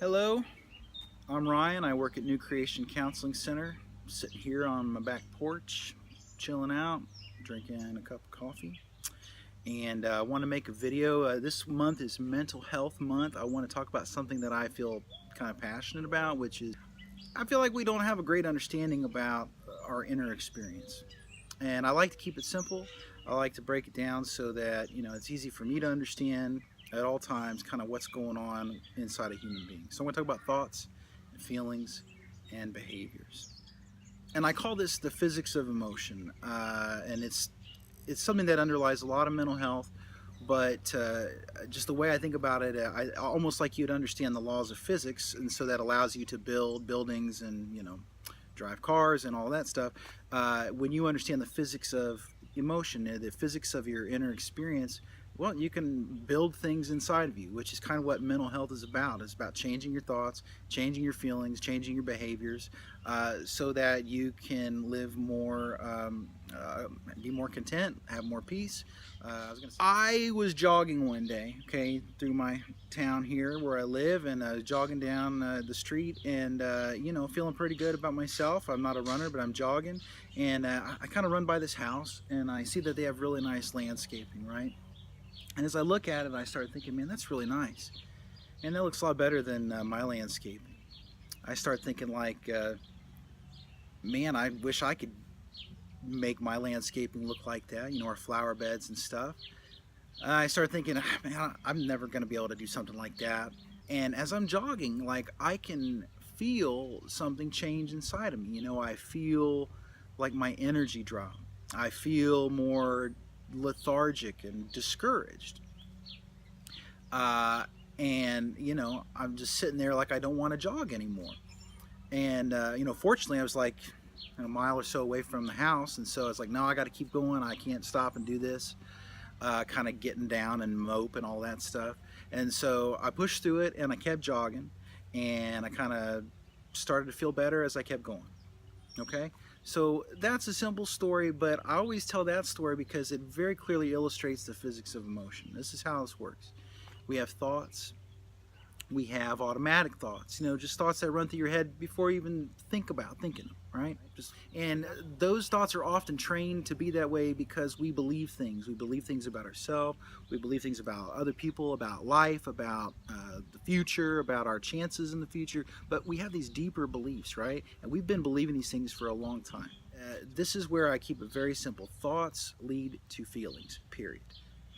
Hello, I'm Ryan. I work at New Creation Counseling Center. I'm sitting here on my back porch, chilling out, drinking a cup of coffee. And I want to make a video. This month is Mental Health Month. I want to talk about something that I feel kind of passionate about, which is I feel like we don't have a great understanding about our inner experience. And I like to keep it simple. I like to break it down so that it's easy for me to understand at all times kind of what's going on inside a human being. So I want to talk about thoughts and feelings and behaviors. And I call this the physics of emotion. And it's something that underlies a lot of mental health. But just the way I think about it, I almost like you'd understand the laws of physics, and so that allows you to build buildings and drive cars and all that stuff. When you understand the physics of emotion, the physics of your inner experience, well, you can build things inside of you, which is kind of what mental health is about. It's about changing your thoughts, changing your feelings, changing your behaviors, so that you can live more, be more content, have more peace. I was jogging one day, okay, through my town here where I live, and I was jogging down the street, and feeling pretty good about myself. I'm not a runner, but I'm jogging, and I kind of run by this house, and I see that they have really nice landscaping, right? And as I look at it, I start thinking, man, that's really nice. And that looks a lot better than my landscaping. I start thinking like, man, I wish I could make my landscaping look like that, our flower beds and stuff. I start thinking, man, I'm never going to be able to do something like that. And as I'm jogging, like I can feel something change inside of me. I feel like my energy drop. I feel more lethargic and discouraged. And I'm just sitting there like I don't want to jog anymore. And fortunately, I was like a mile or so away from the house, and so I was like, no, I got to keep going. I can't stop and do this. Kind of getting down and mope and all that stuff. And so I pushed through it, and I kept jogging, and I kind of started to feel better as I kept going. Okay, so that's a simple story, but I always tell that story because it very clearly illustrates the physics of emotion. This is how this works. We have thoughts, we have automatic thoughts, just thoughts that run through your head before you even think about thinking them, right? And those thoughts are often trained to be that way because we believe things. We believe things about ourselves, we believe things about other people, about life, about the future, about our chances in the future. But we have these deeper beliefs, right? And we've been believing these things for a long time. This is where I keep it very simple. Thoughts lead to feelings, period.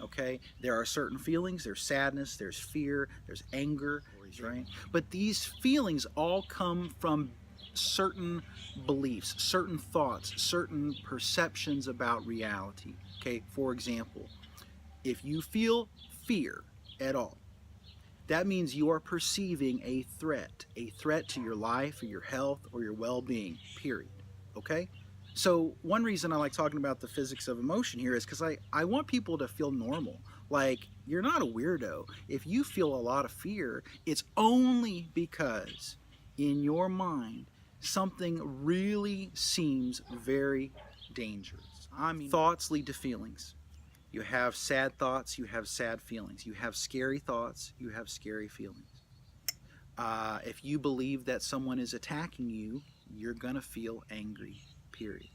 Okay, there are certain feelings. There's sadness, there's fear, there's anger, right? But these feelings all come from certain beliefs, certain thoughts, certain perceptions about reality. Okay, for example, if you feel fear at all, that means you are perceiving a threat to your life or your health or your well-being, period. Okay? So one reason I like talking about the physics of emotion here is because I want people to feel normal. Like, you're not a weirdo. If you feel a lot of fear, it's only because in your mind something really seems very dangerous. I mean, thoughts lead to feelings. You have sad thoughts, you have sad feelings. You have scary thoughts, you have scary feelings. If you believe that someone is attacking you, you're going to feel angry, period.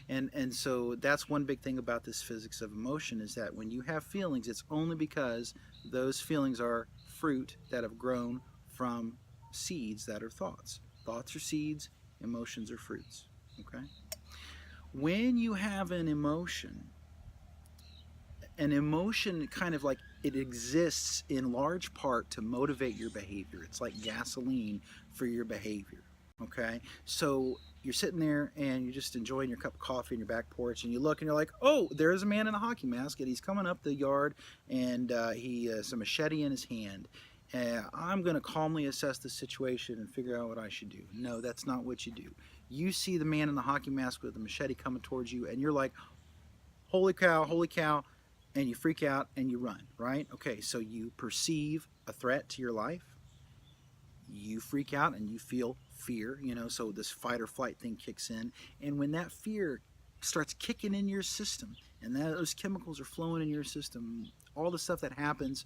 And so that's one big thing about this physics of emotion is that when you have feelings, it's only because those feelings are fruit that have grown from seeds that are thoughts. Thoughts are seeds, emotions are fruits. Okay? When you have an emotion kind of like it exists in large part to motivate your behavior. It's like gasoline for your behavior. Okay, so you're sitting there and you're just enjoying your cup of coffee on your back porch, and you look and you're like, oh, there's a man in a hockey mask, and he's coming up the yard, and he has a machete in his hand. I'm going to calmly assess the situation and figure out what I should do. No, that's not what you do. You see the man in the hockey mask with the machete coming towards you, and you're like, holy cow, and you freak out and you run, right? Okay, so you perceive a threat to your life, you freak out and you feel fear, so this fight or flight thing kicks in. And when that fear starts kicking in your system and those chemicals are flowing in your system, all the stuff that happens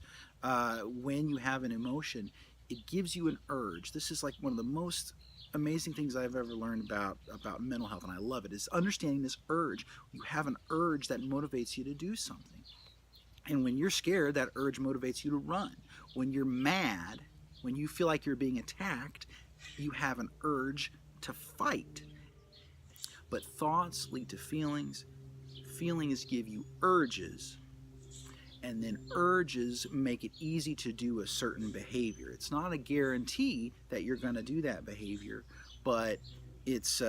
when you have an emotion, it gives you an urge. This is like one of the most amazing things I've ever learned about mental health, and I love it, is understanding this urge. You have an urge that motivates you to do something. And when you're scared, that urge motivates you to run. When you're mad, when you feel like you're being attacked, you have an urge to fight. But thoughts lead to feelings. Feelings give you urges. And then urges make it easy to do a certain behavior. It's not a guarantee that you're going to do that behavior, but it's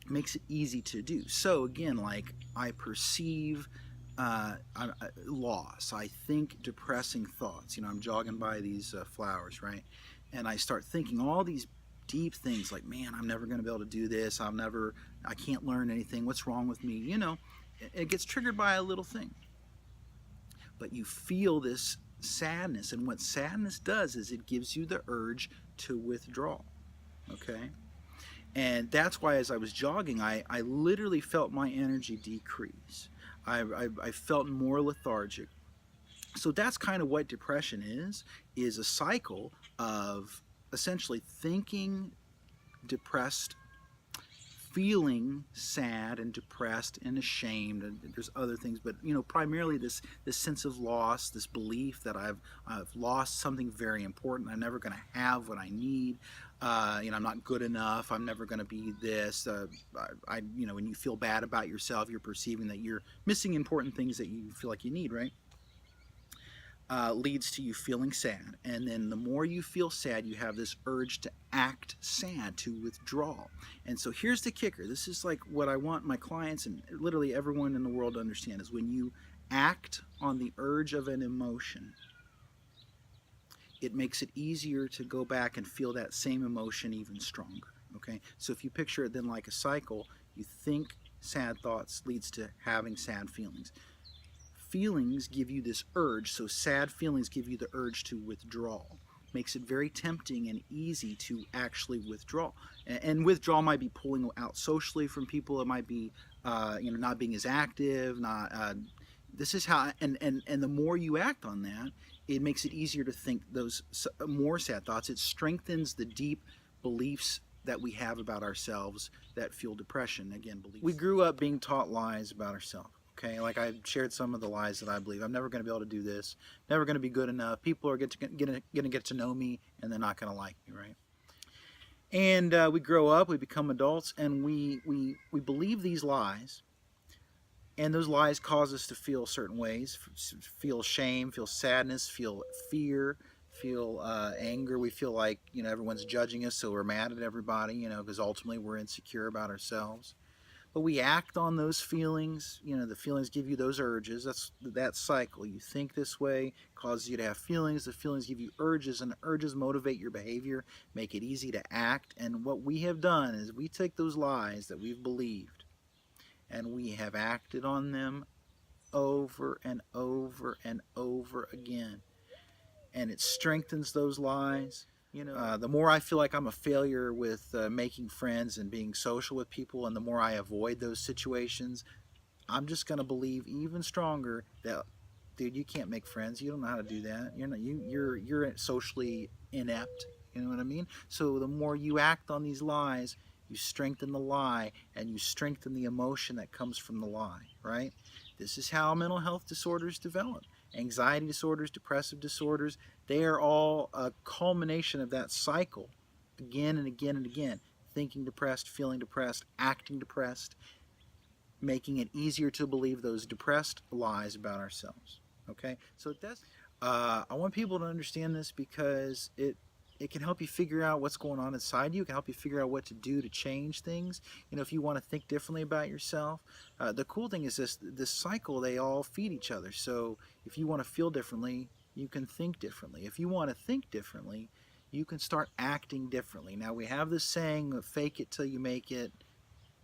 makes it easy to do. So again, like I perceive loss. I think depressing thoughts. I'm jogging by these flowers, right? And I start thinking all these deep things like, man, I'm never going to be able to do this. I can't learn anything. What's wrong with me? It gets triggered by a little thing. But you feel this sadness, and what sadness does is it gives you the urge to withdraw, okay? And that's why as I was jogging, I literally felt my energy decrease. I felt more lethargic. So that's kind of what depression is a cycle of essentially thinking depressed, feeling sad and depressed and ashamed, and there's other things, but primarily this sense of loss, this belief that I've lost something very important. I'm never going to have what I need. I'm not good enough. I'm never going to be this. When you feel bad about yourself, you're perceiving that you're missing important things that you feel like you need, right? Leads to you feeling sad. And then the more you feel sad, you have this urge to act sad, to withdraw. And so here's the kicker. This is like what I want my clients and literally everyone in the world to understand, is when you act on the urge of an emotion, it makes it easier to go back and feel that same emotion even stronger. Okay? So if you picture it then like a cycle, you think sad thoughts leads to having sad feelings. Feelings give you this urge, so sad feelings give you the urge to withdraw. Makes it very tempting and easy to actually withdraw. And withdrawal might be pulling out socially from people. It might be, not being as active. This is how. And the more you act on that, it makes it easier to think those more sad thoughts. It strengthens the deep beliefs that we have about ourselves that fuel depression. Again, beliefs. We grew up being taught lies about ourselves. Okay, like I shared some of the lies that I believe. I'm never going to be able to do this. Never going to be good enough. People are going to get to know me, and they're not going to like me, right? And we grow up, we become adults, and we believe these lies. And those lies cause us to feel certain ways: feel shame, feel sadness, feel fear, feel anger. We feel like everyone's judging us, so we're mad at everybody. Because ultimately we're insecure about ourselves. But we act on those feelings. The feelings give you those urges. That's that cycle. You think this way, causes you to have feelings. The feelings give you urges, and the urges motivate your behavior, make it easy to act. And what we have done is we take those lies that we've believed, and we have acted on them over and over and over again. And it strengthens those lies. The more I feel like I'm a failure with making friends and being social with people, and the more I avoid those situations, I'm just going to believe even stronger that, dude, you can't make friends. You don't know how to do that. You're socially inept. You know what I mean? So the more you act on these lies, you strengthen the lie, and you strengthen the emotion that comes from the lie, right? This is how mental health disorders develop. Anxiety disorders, depressive disorders, they are all a culmination of that cycle, again and again and again. Thinking depressed, feeling depressed, acting depressed, making it easier to believe those depressed lies about ourselves. Okay? So that's, I want people to understand this because it can help you figure out what's going on inside you. It can help you figure out what to do to change things. If you want to think differently about yourself. The cool thing is this cycle, they all feed each other. So if you want to feel differently, you can think differently. If you want to think differently, you can start acting differently. Now we have this saying, fake it till you make it.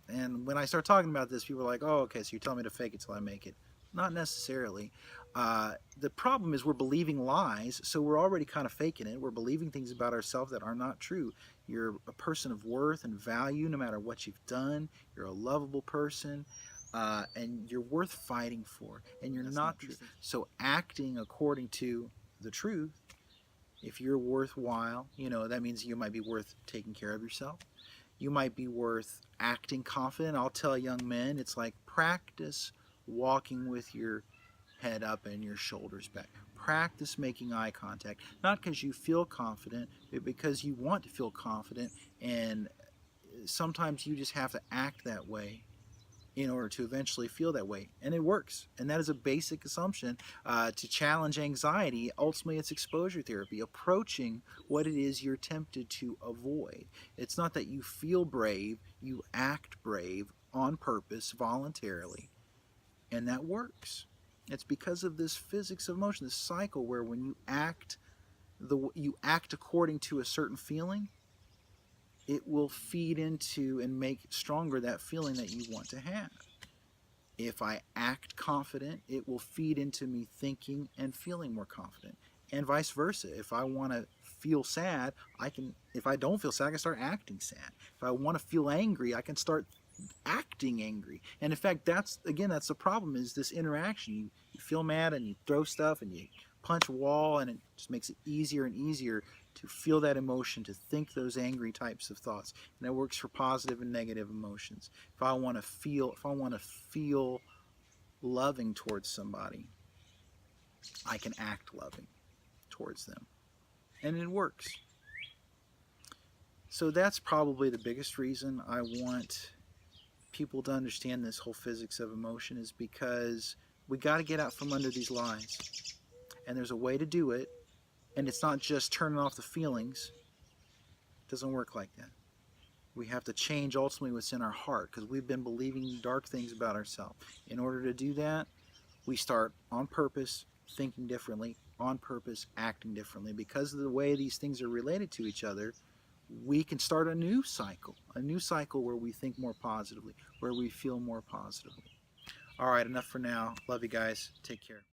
And when I start talking about this, people are like, oh, okay, so you're telling me to fake it till I make it. Not necessarily. The problem is we're believing lies, so we're already kind of faking it. We're believing things about ourselves that are not true. You're a person of worth and value no matter what you've done. You're a lovable person, and you're worth fighting for, and you're not true. So acting according to the truth If you're worthwhile, that means you might be worth taking care of yourself. You might be worth acting confident. I'll tell young men, it's like practice walking with your head up and your shoulders back. Practice making eye contact, not because you feel confident, but because you want to feel confident. And sometimes you just have to act that way in order to eventually feel that way. And it works. And that is a basic assumption to challenge anxiety. Ultimately, it's exposure therapy, approaching what it is you're tempted to avoid. It's not that you feel brave, you act brave on purpose, voluntarily. And that works. It's because of this physics of motion, this cycle where when you act according to a certain feeling, it will feed into and make stronger that feeling that you want to have. If I act confident, it will feed into me thinking and feeling more confident. And vice versa. If I want to feel sad, if I don't feel sad, I can start acting sad. If I want to feel angry, I can start acting angry. And in fact, that's the problem, is this interaction. You feel mad and you throw stuff and you punch a wall, and it just makes it easier and easier to feel that emotion, to think those angry types of thoughts. And that works for positive and negative emotions. If I want to feel loving towards somebody, I can act loving towards them. And it works. So that's probably the biggest reason I want people to understand this whole physics of emotion, is because we got to get out from under these lies. And there's a way to do it, and it's not just turning off the feelings. It doesn't work like that. We have to change ultimately what's in our heart, because we've been believing dark things about ourselves. In order to do that, we start on purpose thinking differently, on purpose acting differently. Because of the way these things are related to each other, we can start a new cycle where we think more positively, where we feel more positively. All right, enough for now. Love you guys. Take care.